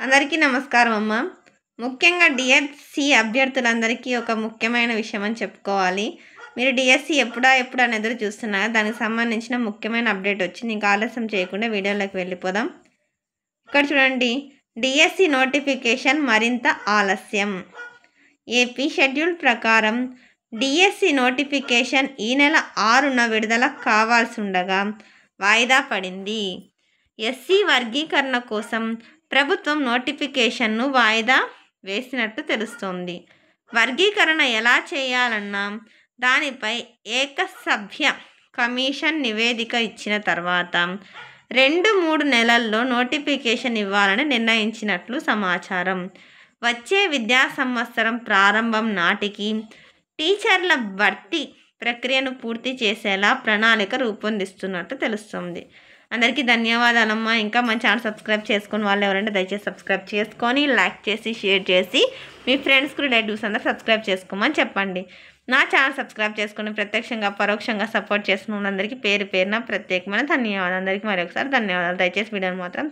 అందరికీ నమస్కారం అమ్మ. ముఖ్యంగా డిఎస్సి అభ్యర్థులందరికీ ఒక ముఖ్యమైన విషయం అని చెప్పుకోవాలి. మీరు డిఎస్సి ఎప్పుడు అని ఎదురు చూస్తున్నారు. దానికి సంబంధించిన ముఖ్యమైన అప్డేట్ వచ్చింది. ఇంకా ఆలస్యం చేయకుండా వీడియోలోకి వెళ్ళిపోదాం. ఇక్కడ చూడండి, డిఎస్సి నోటిఫికేషన్ మరింత ఆలస్యం. ఏపీ షెడ్యూల్ ప్రకారం డిఎస్సి నోటిఫికేషన్ ఈ నెల 6న విడుదల కావాల్సి ఉండగా వాయిదా పడింది. ఎస్సీ వర్గీకరణ కోసం ప్రభుత్వం నోటిఫికేషన్ను వాయిదా వేసినట్టు తెలుస్తోంది. వర్గీకరణ ఎలా చేయాలన్నా దానిపై ఏకసభ్య కమిషన్ నివేదిక ఇచ్చిన తర్వాత 2-3 నెలల్లో నోటిఫికేషన్ ఇవ్వాలని నిర్ణయించినట్లు సమాచారం. వచ్చే విద్యా సంవత్సరం ప్రారంభం నాటికి టీచర్ల భర్తీ ప్రక్రియను పూర్తి చేసేలా ప్రణాళిక రూపొందిస్తున్నట్టు తెలుస్తుంది. అందరికీ ధన్యవాదాలమ్మా. ఇంకా మన ఛానల్ సబ్స్క్రైబ్ చేసుకుని వాళ్ళు ఎవరంటే దయచేసి సబ్స్క్రైబ్ చేసుకొని లైక్ చేసి షేర్ చేసి మీ ఫ్రెండ్స్కి రిలేటివ్స్ అందరూ సబ్స్క్రైబ్ చేసుకోమని చెప్పండి. నా ఛానల్ సబ్స్క్రైబ్ చేసుకుని ప్రత్యక్షంగా పరోక్షంగా సపోర్ట్ చేస్తున్న అందరికీ పేరు పేరున ప్రత్యేకమైన ధన్యవాదాలు. అందరికీ మరొకసారి ధన్యవాదాలు. దయచేసి వీడియోని మాత్రం